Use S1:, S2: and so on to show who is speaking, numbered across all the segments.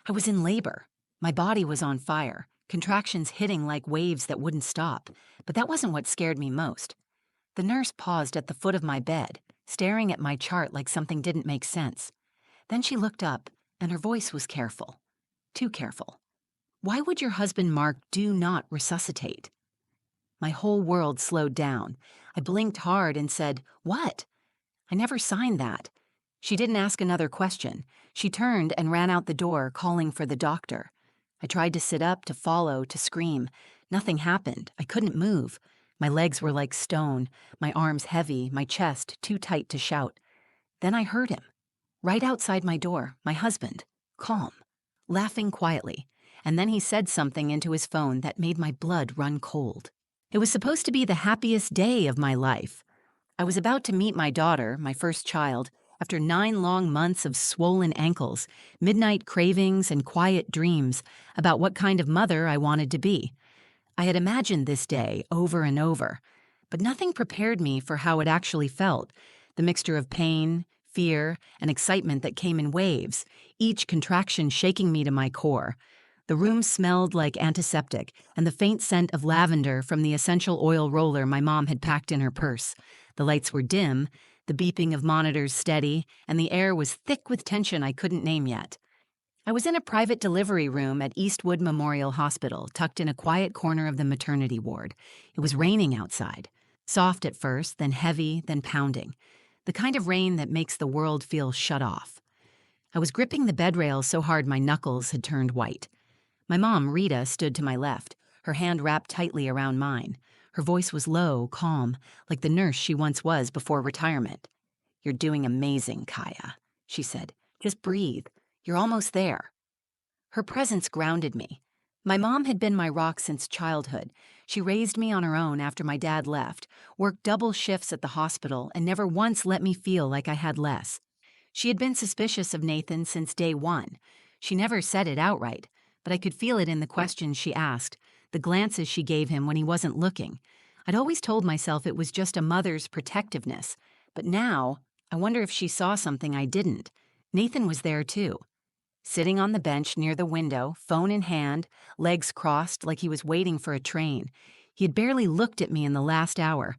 S1: I was in labor. My body was on fire, contractions hitting like waves that wouldn't stop. But that wasn't what scared me most. The nurse paused at the foot of my bed, staring at my chart like something didn't make sense. Then she looked up, and her voice was careful. Too careful. "Why would your husband Mark do not resuscitate?" My whole world slowed down. I blinked hard and said, "What? I never signed that." She didn't ask another question. She turned and ran out the door, calling for the doctor. I tried to sit up, to follow, to scream. Nothing happened. I couldn't move. My legs were like stone, my arms heavy, my chest too tight to shout. Then I heard him. Right outside my door, my husband, calm, laughing quietly. And then he said something into his phone that made my blood run cold. It was supposed to be the happiest day of my life. I was about to meet my daughter, my first child, after 9 long months of swollen ankles, midnight cravings, and quiet dreams about what kind of mother I wanted to be. I had imagined this day over and over, but nothing prepared me for how it actually felt, the mixture of pain, fear, and excitement that came in waves, each contraction shaking me to my core. The room smelled like antiseptic and the faint scent of lavender from the essential oil roller my mom had packed in her purse. The lights were dim, the beeping of monitors steady, and the air was thick with tension I couldn't name yet. I was in a private delivery room at Eastwood Memorial Hospital, tucked in a quiet corner of the maternity ward. It was raining outside. Soft at first, then heavy, then pounding. The kind of rain that makes the world feel shut off. I was gripping the bed rail so hard my knuckles had turned white. My mom, Rita, stood to my left, her hand wrapped tightly around mine. Her voice was low, calm, like the nurse she once was before retirement. "You're doing amazing, Kaya," she said. "Just breathe. You're almost there." Her presence grounded me. My mom had been my rock since childhood. She raised me on her own after my dad left, worked double shifts at the hospital, and never once let me feel like I had less. She had been suspicious of Nathan since day one. She never said it outright, but I could feel it in the questions she asked, the glances she gave him when he wasn't looking. I'd always told myself it was just a mother's protectiveness, but now I wonder if she saw something I didn't. Nathan was there too. Sitting on the bench near the window, phone in hand, legs crossed like he was waiting for a train. He had barely looked at me in the last hour.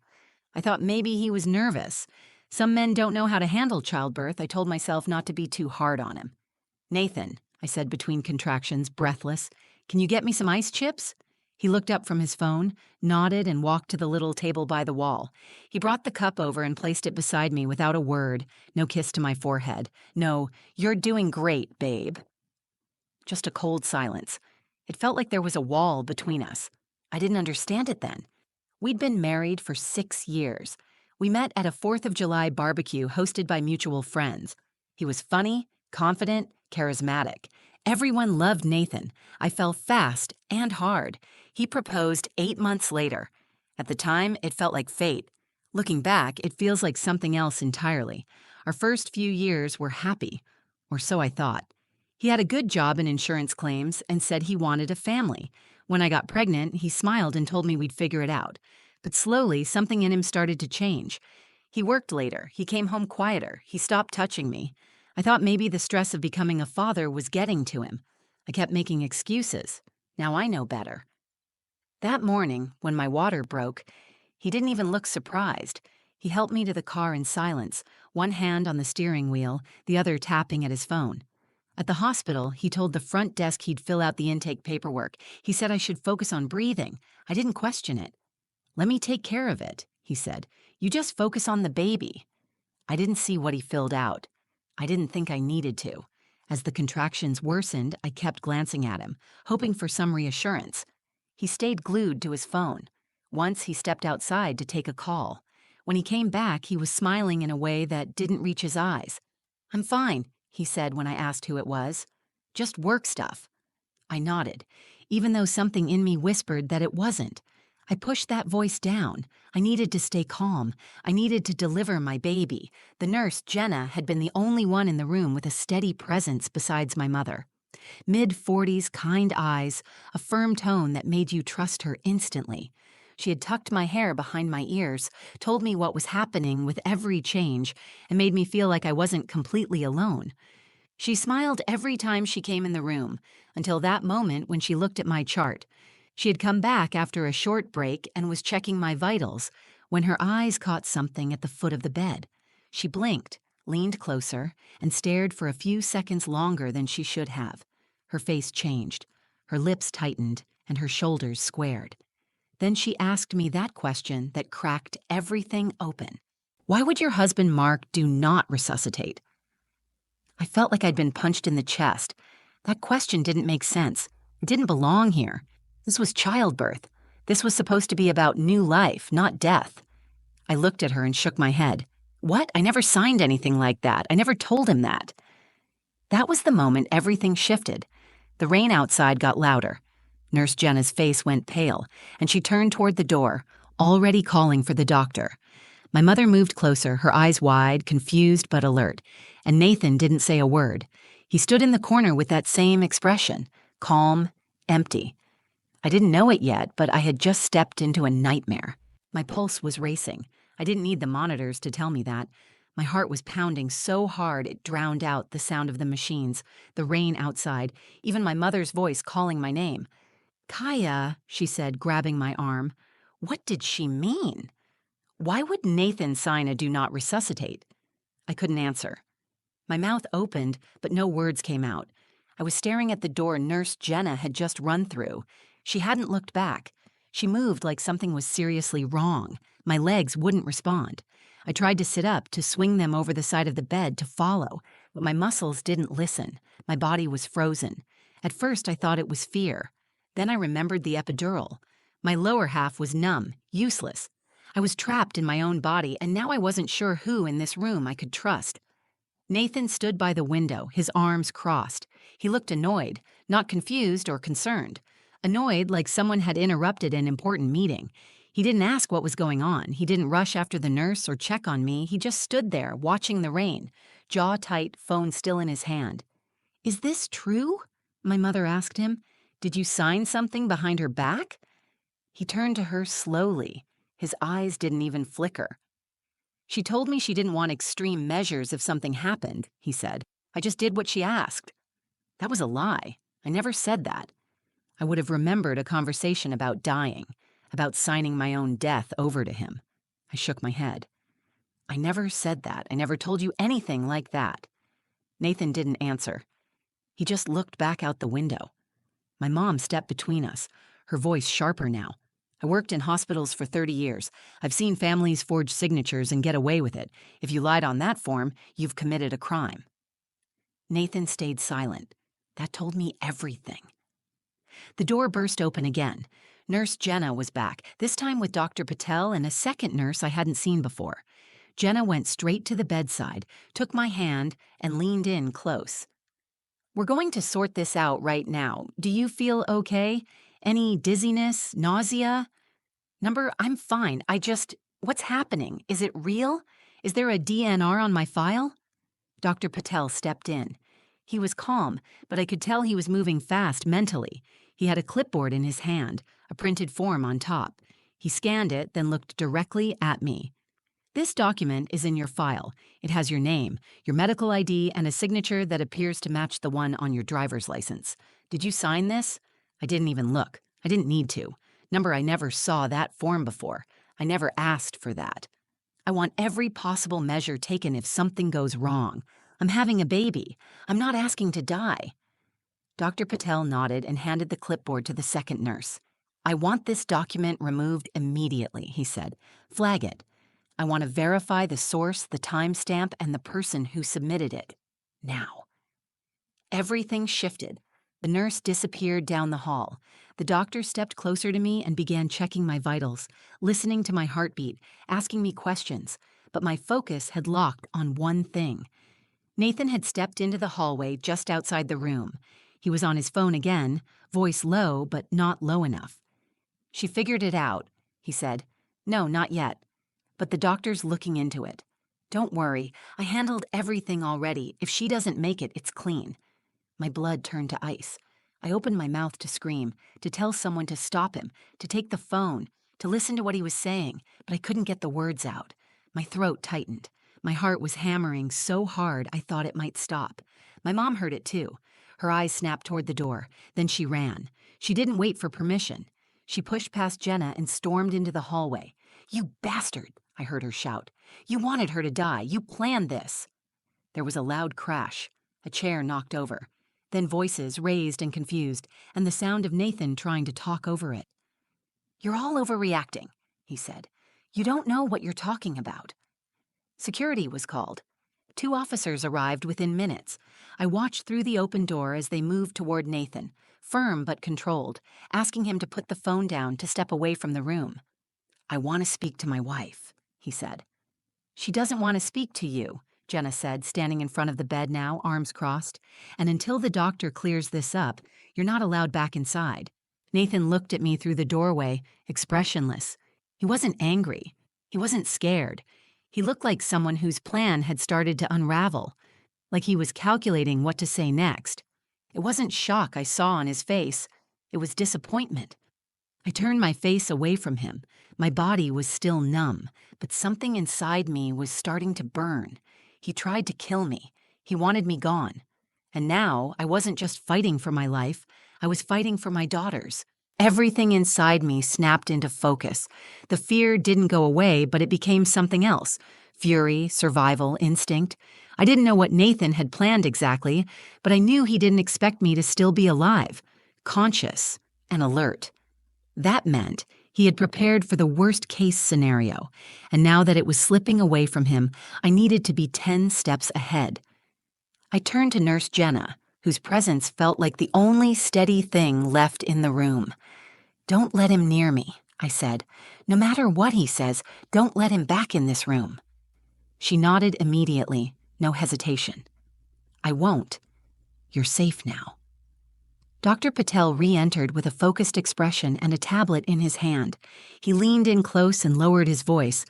S1: I thought maybe he was nervous. Some men don't know how to handle childbirth. I told myself not to be too hard on him. "Nathan," I said between contractions, breathless, "can you get me some ice chips?" He looked up from his phone, nodded, and walked to the little table by the wall. He brought the cup over and placed it beside me without a word, no kiss to my forehead. No, "You're doing great, babe." Just a cold silence. It felt like there was a wall between us. I didn't understand it then. We'd been married for 6 years. We met at a 4th of July barbecue hosted by mutual friends. He was funny, confident, charismatic. Everyone loved Nathan. I fell fast and hard. He proposed 8 months later. At the time, it felt like fate. Looking back, it feels like something else entirely. Our first few years were happy, or so I thought. He had a good job in insurance claims and said he wanted a family. When I got pregnant, he smiled and told me we'd figure it out. But slowly, something in him started to change. He worked later. He came home quieter. He stopped touching me. I thought maybe the stress of becoming a father was getting to him. I kept making excuses. Now I know better. That morning, when my water broke, he didn't even look surprised. He helped me to the car in silence, one hand on the steering wheel, the other tapping at his phone. At the hospital, he told the front desk he'd fill out the intake paperwork. He said I should focus on breathing. I didn't question it. "Let me take care of it," he said. "You just focus on the baby." I didn't see what he filled out. I didn't think I needed to. As the contractions worsened, I kept glancing at him, hoping for some reassurance. He stayed glued to his phone. Once he stepped outside to take a call. When he came back, he was smiling in a way that didn't reach his eyes. "I'm fine," he said when I asked who it was. "Just work stuff." I nodded, even though something in me whispered that it wasn't. I pushed that voice down. I needed to stay calm. I needed to deliver my baby. The nurse, Jenna, had been the only one in the room with a steady presence besides my mother. Mid-40s, kind eyes, a firm tone that made you trust her instantly. She had tucked my hair behind my ears, told me what was happening with every change, and made me feel like I wasn't completely alone. She smiled every time she came in the room, until that moment when she looked at my chart. She had come back after a short break and was checking my vitals when her eyes caught something at the foot of the bed. She blinked, leaned closer, and stared for a few seconds longer than she should have. Her face changed, her lips tightened, and her shoulders squared. Then she asked me that question that cracked everything open. Why would your husband Mark do not resuscitate? I felt like I'd been punched in the chest. That question didn't make sense. It didn't belong here. This was childbirth. This was supposed to be about new life, not death. I looked at her and shook my head. What? I never signed anything like that. I never told him that. That was the moment everything shifted. The rain outside got louder. Nurse Jenna's face went pale, and she turned toward the door, already calling for the doctor. My mother moved closer, her eyes wide, confused but alert, and Nathan didn't say a word. He stood in the corner with that same expression, calm, empty. I didn't know it yet, but I had just stepped into a nightmare. My pulse was racing. I didn't need the monitors to tell me that. My heart was pounding so hard it drowned out the sound of the machines, the rain outside, even my mother's voice calling my name. "Kaya," she said, grabbing my arm. What did she mean? Why would Nathan sign a do not resuscitate? I couldn't answer. My mouth opened, but no words came out. I was staring at the door Nurse Jenna had just run through. She hadn't looked back. She moved like something was seriously wrong. My legs wouldn't respond. I tried to sit up, to swing them over the side of the bed, to follow, but my muscles didn't listen. My body was frozen. At first, I thought it was fear. Then I remembered the epidural. My lower half was numb, useless. I was trapped in my own body, and now I wasn't sure who in this room I could trust. Nathan stood by the window, his arms crossed. He looked annoyed, not confused or concerned. Annoyed like someone had interrupted an important meeting. He didn't ask what was going on. He didn't rush after the nurse or check on me. He just stood there, watching the rain, jaw tight, phone still in his hand. "Is this true?" my mother asked him. "Did you sign something behind her back?" He turned to her slowly. His eyes didn't even flicker. "She told me she didn't want extreme measures if something happened," he said. "I just did what she asked." That was a lie. I never said that. I would have remembered a conversation about dying, about signing my own death over to him. I shook my head. "I never said that. I never told you anything like that." Nathan didn't answer. He just looked back out the window. My mom stepped between us, her voice sharper now. "I worked in hospitals for 30 years. I've seen families forge signatures and get away with it. If you lied on that form, you've committed a crime." Nathan stayed silent. That told me everything. The door burst open again. Nurse Jenna was back, this time with Dr. Patel and a second nurse I hadn't seen before. Jenna went straight to the bedside, took my hand, and leaned in close. "We're going to sort this out right now. Do you feel okay? Any dizziness, nausea?" I'm fine. What's happening? Is it real? Is there a DNR on my file?" Dr. Patel stepped in. He was calm, but I could tell he was moving fast mentally. He had a clipboard in his hand, a printed form on top. He scanned it, then looked directly at me. "This document is in your file. It has your name, your medical ID, and a signature that appears to match the one on your driver's license. Did you sign this?" I didn't even look. I didn't need to. I never saw that form before. I never asked for that. I want every possible measure taken if something goes wrong. I'm having a baby. I'm not asking to die. Dr. Patel nodded and handed the clipboard to the second nurse. "I want this document removed immediately," he said. "Flag it. I want to verify the source, the timestamp, and the person who submitted it. Now." Everything shifted. The nurse disappeared down the hall. The doctor stepped closer to me and began checking my vitals, listening to my heartbeat, asking me questions, but my focus had locked on one thing. Nathan had stepped into the hallway just outside the room. He was on his phone again, voice low but not low enough. "She figured it out," he said. "No, not yet. But the doctor's looking into it. Don't worry, I handled everything already. If she doesn't make it, it's clean." My blood turned to ice. I opened my mouth to scream, to tell someone to stop him, to take the phone, to listen to what he was saying, but I couldn't get the words out. My throat tightened. My heart was hammering so hard I thought it might stop. My mom heard it too. Her eyes snapped toward the door. Then she ran. She didn't wait for permission. She pushed past Jenna and stormed into the hallway. "You bastard!" I heard her shout. "You wanted her to die. You planned this." There was a loud crash. A chair knocked over. Then voices, raised and confused, and the sound of Nathan trying to talk over it. "You're all overreacting," he said. "You don't know what you're talking about." Security was called. 2 officers arrived within minutes. I watched through the open door as they moved toward Nathan, firm but controlled, asking him to put the phone down, to step away from the room. "I want to speak to my wife," he said. "She doesn't want to speak to you," Jenna said, standing in front of the bed now, arms crossed. "And until the doctor clears this up, you're not allowed back inside." Nathan looked at me through the doorway, expressionless. He wasn't angry. He wasn't scared. He looked like someone whose plan had started to unravel, like he was calculating what to say next. It wasn't shock I saw on his face. It was disappointment. I turned my face away from him. My body was still numb, but something inside me was starting to burn. He tried to kill me. He wanted me gone. And now I wasn't just fighting for my life. I was fighting for my daughter's. Everything inside me snapped into focus. The fear didn't go away, but it became something else. Fury, survival, instinct. I didn't know what Nathan had planned exactly, but I knew he didn't expect me to still be alive, conscious, and alert. That meant he had prepared for the worst-case scenario, and now that it was slipping away from him, I needed to be 10 steps ahead. I turned to Nurse Jenna, whose presence felt like the only steady thing left in the room. "Don't let him near me," I said. "No matter what he says, don't let him back in this room." She nodded immediately, no hesitation. "I won't. You're safe now." Dr. Patel re-entered with a focused expression and a tablet in his hand. He leaned in close and lowered his voice.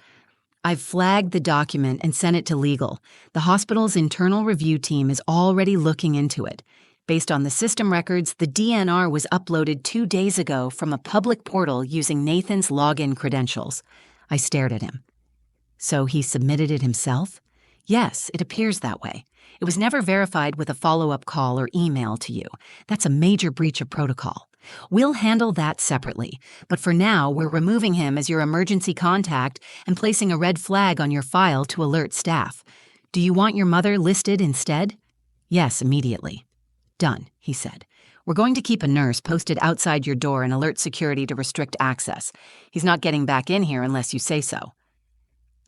S1: "I've flagged the document and sent it to legal. The hospital's internal review team is already looking into it. Based on the system records, the DNR was uploaded 2 days ago from a public portal using Nathan's login credentials." I stared at him. "So he submitted it himself?" "Yes, it appears that way. It was never verified with a follow-up call or email to you. That's a major breach of protocol. We'll handle that separately, but for now, we're removing him as your emergency contact and placing a red flag on your file to alert staff. Do you want your mother listed instead?" "Yes, immediately." "Done," he said. "We're going to keep a nurse posted outside your door and alert security to restrict access. He's not getting back in here unless you say so."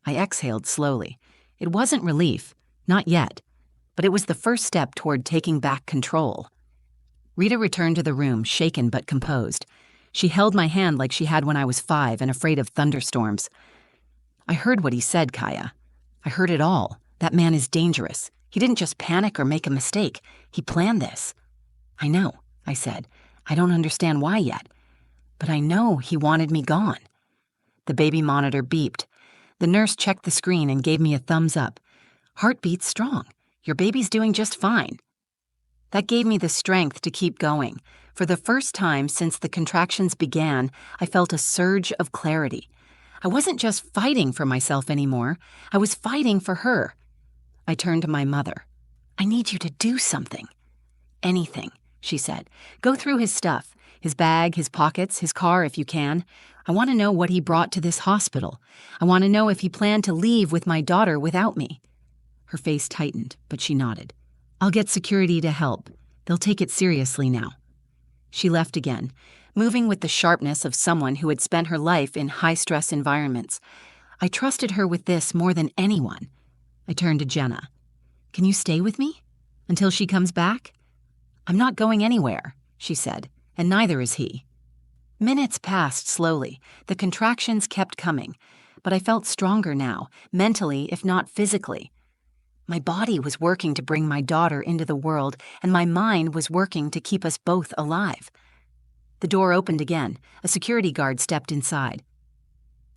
S1: I exhaled slowly. It wasn't relief, not yet, but it was the first step toward taking back control. Rita returned to the room, shaken but composed. She held my hand like she had when I was 5 and afraid of thunderstorms. "I heard what he said, Kaya. I heard it all. That man is dangerous. He didn't just panic or make a mistake. He planned this." "I know," I said. "I don't understand why yet. But I know he wanted me gone." The baby monitor beeped. The nurse checked the screen and gave me a thumbs up. "Heartbeat's strong. Your baby's doing just fine." That gave me the strength to keep going. For the first time since the contractions began, I felt a surge of clarity. I wasn't just fighting for myself anymore. I was fighting for her. I turned to my mother. "I need you to do something." "Anything," she said. "Go through his stuff, his bag, his pockets, his car if you can. I want to know what he brought to this hospital. I want to know if he planned to leave with my daughter without me." Her face tightened, but she nodded. "I'll get security to help. They'll take it seriously now." She left again, moving with the sharpness of someone who had spent her life in high-stress environments. I trusted her with this more than anyone. I turned to Jenna. "Can you stay with me? Until she comes back?" "I'm not going anywhere," she said, "and neither is he." Minutes passed slowly. The contractions kept coming, but I felt stronger now, mentally if not physically. My body was working to bring my daughter into the world, and my mind was working to keep us both alive. The door opened again. A security guard stepped inside.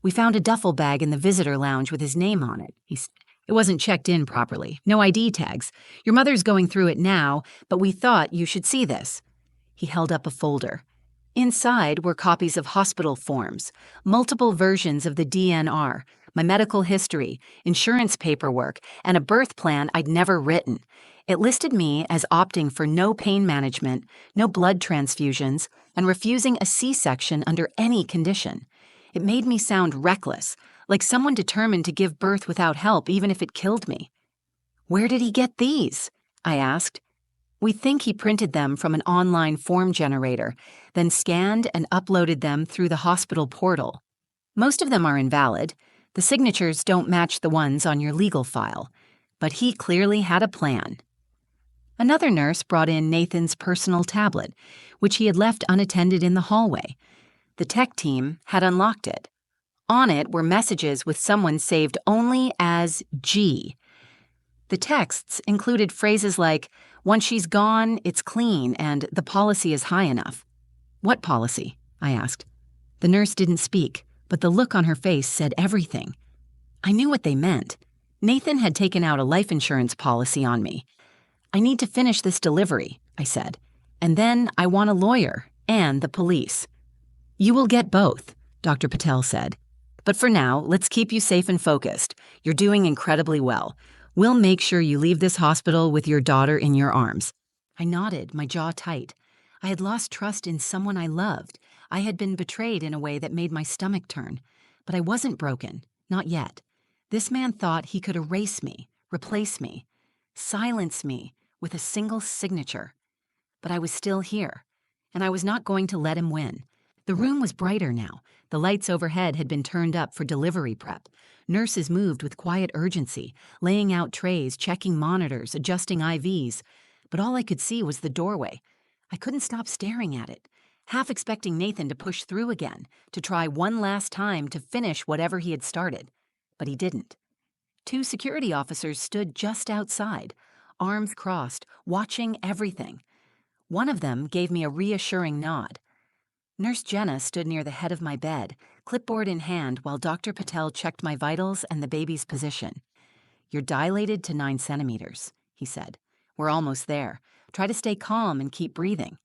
S1: "We found a duffel bag in the visitor lounge with his name on it," he said. "It wasn't checked in properly. No ID tags. Your mother's going through it now, but we thought you should see this." He held up a folder. Inside were copies of hospital forms, multiple versions of the DNR, my medical history, insurance paperwork, and a birth plan I'd never written. It listed me as opting for no pain management, no blood transfusions, and refusing a C-section under any condition. It made me sound reckless, like someone determined to give birth without help even if it killed me. "Where did he get these?" I asked. "We think he printed them from an online form generator, then scanned and uploaded them through the hospital portal. Most of them are invalid. The signatures don't match the ones on your legal file. But he clearly had a plan." Another nurse brought in Nathan's personal tablet, which he had left unattended in the hallway. The tech team had unlocked it. On it were messages with someone saved only as G. The texts included phrases like, "Once she's gone, it's clean," and "the policy is high enough." "What policy?" I asked. The nurse didn't speak, but the look on her face said everything. I knew what they meant. Nathan had taken out a life insurance policy on me. "I need to finish this delivery," I said. "And then I want a lawyer and the police." "You will get both," Dr. Patel said. "But for now, let's keep you safe and focused. You're doing incredibly well. We'll make sure you leave this hospital with your daughter in your arms." I nodded, my jaw tight. I had lost trust in someone I loved. I had been betrayed in a way that made my stomach turn. But I wasn't broken, not yet. This man thought he could erase me, replace me, silence me with a single signature. But I was still here, and I was not going to let him win. The room was brighter now. The lights overhead had been turned up for delivery prep. Nurses moved with quiet urgency, laying out trays, checking monitors, adjusting IVs. But all I could see was the doorway. I couldn't stop staring at it, half expecting Nathan to push through again, to try one last time to finish whatever he had started. But he didn't. 2 security officers stood just outside, arms crossed, watching everything. One of them gave me a reassuring nod. Nurse Jenna stood near the head of my bed, clipboard in hand, while Dr. Patel checked my vitals and the baby's position. "You're dilated to 9 centimeters, he said. "We're almost there. Try to stay calm and keep breathing."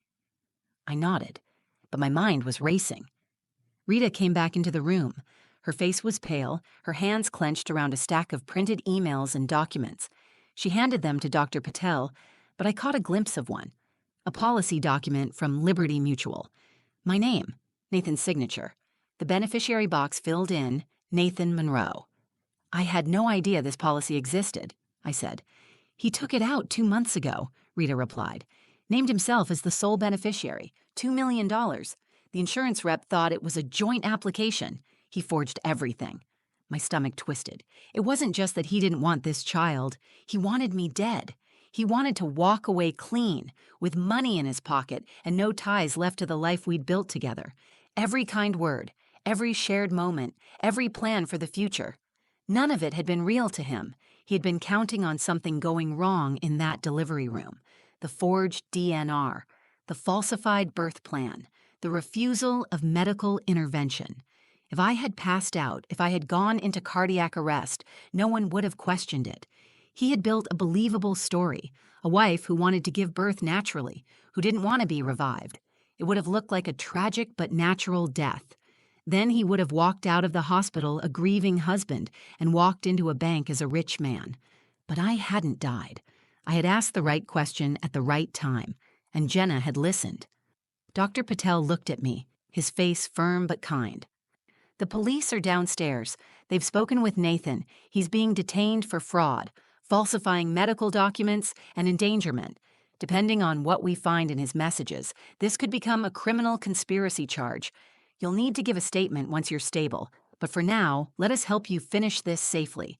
S1: I nodded, but my mind was racing. Rita came back into the room. Her face was pale, her hands clenched around a stack of printed emails and documents. She handed them to Dr. Patel, but I caught a glimpse of one, a policy document from Liberty Mutual. My name, Nathan's signature. The beneficiary box filled in, Nathan Monroe. "I had no idea this policy existed," I said. "He took it out 2 months ago," Rita replied. "Named himself as the sole beneficiary, $2 million. The insurance rep thought it was a joint application. He forged everything." My stomach twisted. It wasn't just that he didn't want this child. He wanted me dead. He wanted to walk away clean, with money in his pocket and no ties left to the life we'd built together. Every kind word, every shared moment, every plan for the future. None of it had been real to him. He had been counting on something going wrong in that delivery room. The forged DNR, the falsified birth plan, the refusal of medical intervention. If I had passed out, if I had gone into cardiac arrest, no one would have questioned it. He had built a believable story, a wife who wanted to give birth naturally, who didn't want to be revived. It would have looked like a tragic but natural death. Then he would have walked out of the hospital a grieving husband and walked into a bank as a rich man. But I hadn't died. I had asked the right question at the right time, and Jenna had listened. Dr. Patel looked at me, his face firm but kind. "The police are downstairs. They've spoken with Nathan. He's being detained for fraud, falsifying medical documents, and endangerment. Depending on what we find in his messages, this could become a criminal conspiracy charge. You'll need to give a statement once you're stable, but for now, let us help you finish this safely."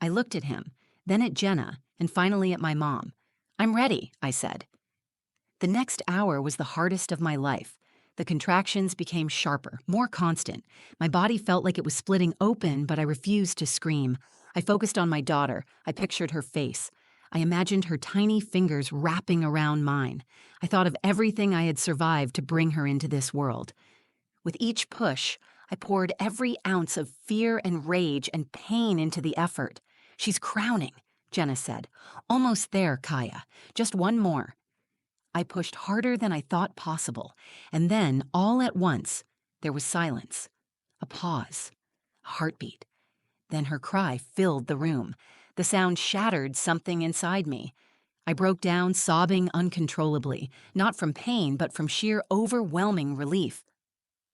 S1: I looked at him, then at Jenna, and finally at my mom. "I'm ready," I said. The next hour was the hardest of my life. The contractions became sharper, more constant. My body felt like it was splitting open, but I refused to scream. I focused on my daughter. I pictured her face. I imagined her tiny fingers wrapping around mine. I thought of everything I had survived to bring her into this world. With each push, I poured every ounce of fear and rage and pain into the effort. "She's crowning," Jenna said. "Almost there, Kaya. Just one more." I pushed harder than I thought possible, and then, all at once, there was silence. A pause. A heartbeat. Then her cry filled the room. The sound shattered something inside me. I broke down, sobbing uncontrollably, not from pain, but from sheer overwhelming relief.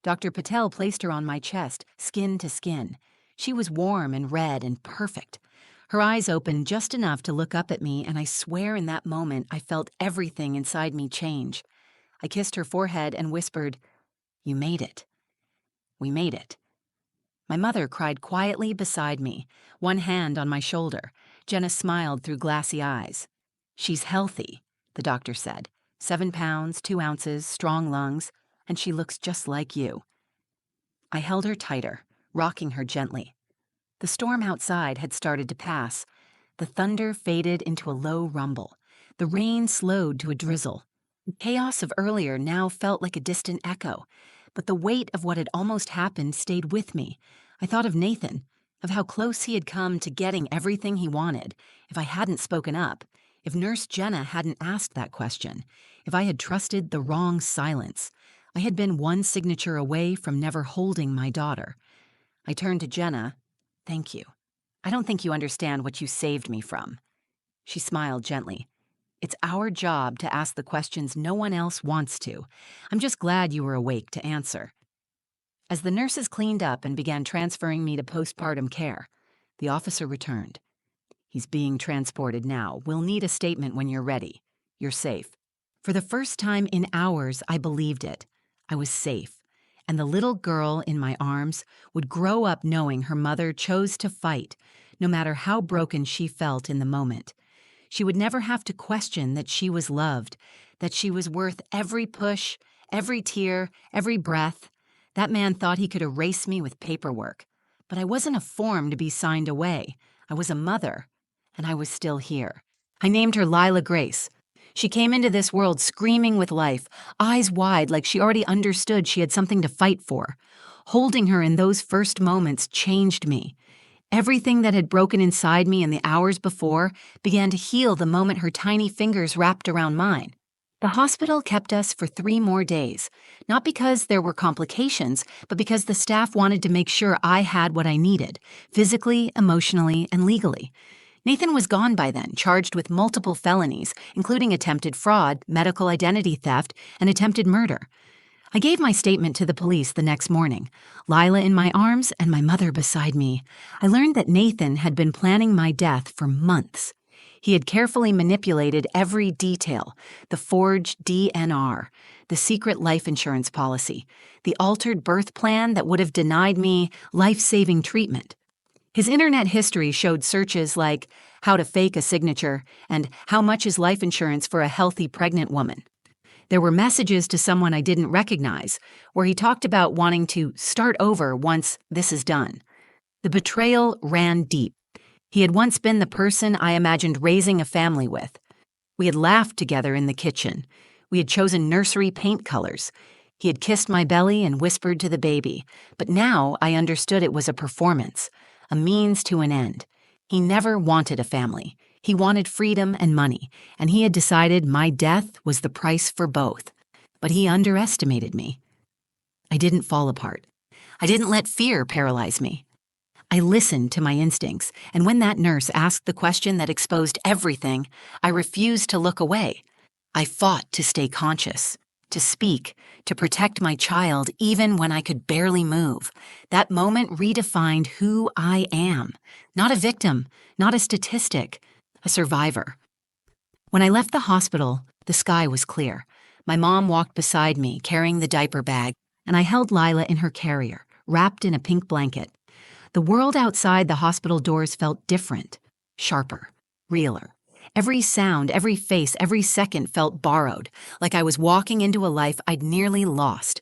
S1: Dr. Patel placed her on my chest, skin to skin. She was warm and red and perfect. Her eyes opened just enough to look up at me, and I swear in that moment I felt everything inside me change. I kissed her forehead and whispered, "You made it. We made it." My mother cried quietly beside me, one hand on my shoulder. Jenna smiled through glassy eyes. "She's healthy," the doctor said. 7 pounds, 2 ounces, strong lungs, and she looks just like you. I held her tighter, rocking her gently. The storm outside had started to pass. The thunder faded into a low rumble. The rain slowed to a drizzle. The chaos of earlier now felt like a distant echo, but the weight of what had almost happened stayed with me. I thought of Nathan, of how close he had come to getting everything he wanted. If I hadn't spoken up, if Nurse Jenna hadn't asked that question, if I had trusted the wrong silence, I had been one signature away from never holding my daughter. I turned to Jenna. "Thank you. I don't think you understand what you saved me from." She smiled gently. "It's our job to ask the questions no one else wants to. I'm just glad you were awake to answer." As the nurses cleaned up and began transferring me to postpartum care, the officer returned. "He's being transported now. We'll need a statement when you're ready. You're safe." For the first time in hours, I believed it. I was safe, and the little girl in my arms would grow up knowing her mother chose to fight, no matter how broken she felt in the moment. She would never have to question that she was loved, that she was worth every push, every tear, every breath. That man thought he could erase me with paperwork, but I wasn't a form to be signed away. I was a mother, and I was still here. I named her Lila Grace. She came into this world screaming with life, eyes wide like she already understood she had something to fight for. Holding her in those first moments changed me. Everything that had broken inside me in the hours before began to heal the moment her tiny fingers wrapped around mine. The hospital kept us for 3 more days, not because there were complications, but because the staff wanted to make sure I had what I needed, physically, emotionally, and legally. Nathan was gone by then, charged with multiple felonies, including attempted fraud, medical identity theft, and attempted murder. I gave my statement to the police the next morning, Lila in my arms and my mother beside me. I learned that Nathan had been planning my death for months. He had carefully manipulated every detail, the forged DNR, the secret life insurance policy, the altered birth plan that would have denied me life-saving treatment. His internet history showed searches like how to fake a signature and how much is life insurance for a healthy pregnant woman. There were messages to someone I didn't recognize where he talked about wanting to start over once this is done. The betrayal ran deep. He had once been the person I imagined raising a family with. We had laughed together in the kitchen. We had chosen nursery paint colors. He had kissed my belly and whispered to the baby, but now I understood it was a performance. A means to an end. He never wanted a family. He wanted freedom and money, and he had decided my death was the price for both. But he underestimated me. I didn't fall apart. I didn't let fear paralyze me. I listened to my instincts, and when that nurse asked the question that exposed everything, I refused to look away. I fought to stay conscious, to speak, to protect my child even when I could barely move. That moment redefined who I am. Not a victim, not a statistic, a survivor. When I left the hospital, the sky was clear. My mom walked beside me, carrying the diaper bag, and I held Lila in her carrier, wrapped in a pink blanket. The world outside the hospital doors felt different, sharper, realer. Every sound, every face, every second felt borrowed, like I was walking into a life I'd nearly lost.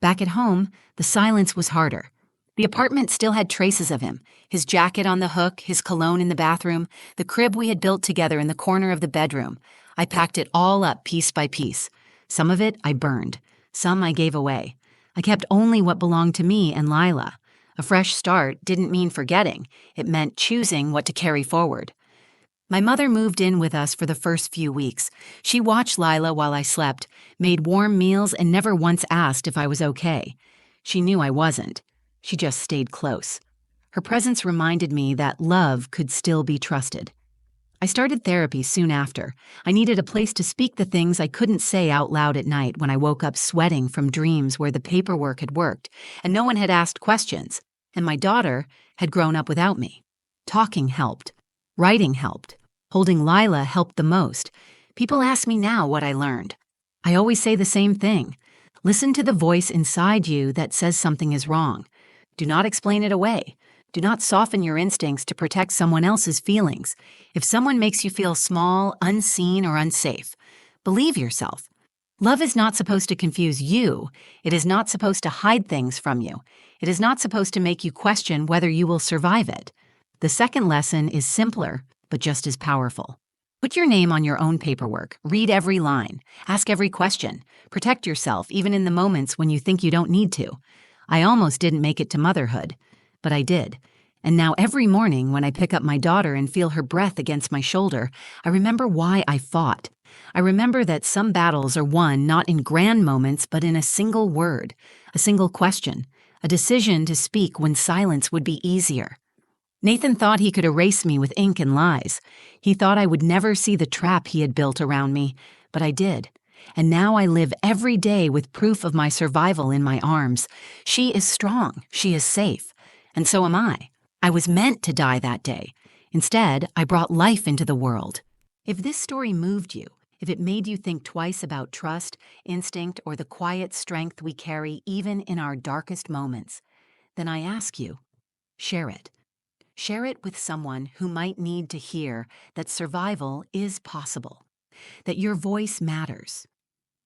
S1: Back at home, the silence was harder. The apartment still had traces of him, his jacket on the hook, his cologne in the bathroom, the crib we had built together in the corner of the bedroom. I packed it all up piece by piece. Some of it I burned, some I gave away. I kept only what belonged to me and Lila. A fresh start didn't mean forgetting. It meant choosing what to carry forward. My mother moved in with us for the first few weeks. She watched Lila while I slept, made warm meals, and never once asked if I was okay. She knew I wasn't. She just stayed close. Her presence reminded me that love could still be trusted. I started therapy soon after. I needed a place to speak the things I couldn't say out loud at night when I woke up sweating from dreams where the paperwork had worked and no one had asked questions, and my daughter had grown up without me. Talking helped. Writing helped. Holding Lila helped the most. People ask me now what I learned. I always say the same thing. Listen to the voice inside you that says something is wrong. Do not explain it away. Do not soften your instincts to protect someone else's feelings. If someone makes you feel small, unseen, or unsafe, believe yourself. Love is not supposed to confuse you. It is not supposed to hide things from you. It is not supposed to make you question whether you will survive it. The second lesson is simpler, but just as powerful. Put your name on your own paperwork. Read every line. Ask every question. Protect yourself, even in the moments when you think you don't need to. I almost didn't make it to motherhood, but I did. And now every morning when I pick up my daughter and feel her breath against my shoulder, I remember why I fought. I remember that some battles are won not in grand moments, but in a single word, a single question, a decision to speak when silence would be easier. Nathan thought he could erase me with ink and lies. He thought I would never see the trap he had built around me, but I did. And now I live every day with proof of my survival in my arms. She is strong. She is safe. And so am I. I was meant to die that day. Instead, I brought life into the world. If this story moved you, if it made you think twice about trust, instinct, or the quiet strength we carry even in our darkest moments, then I ask you, share it. Share it with someone who might need to hear that survival is possible, that your voice matters,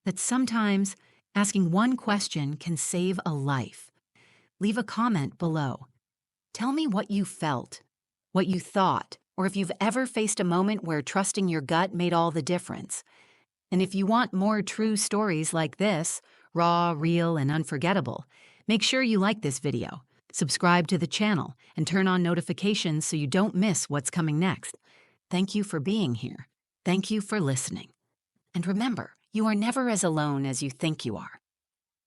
S1: that sometimes asking one question can save a life. Leave a comment below. Tell me what you felt, what you thought, or if you've ever faced a moment where trusting your gut made all the difference. And if you want more true stories like this, raw, real, and unforgettable, make sure you like this video, subscribe to the channel, and turn on notifications so you don't miss what's coming next. Thank you for being here. Thank you for listening. And remember, you are never as alone as you think you are.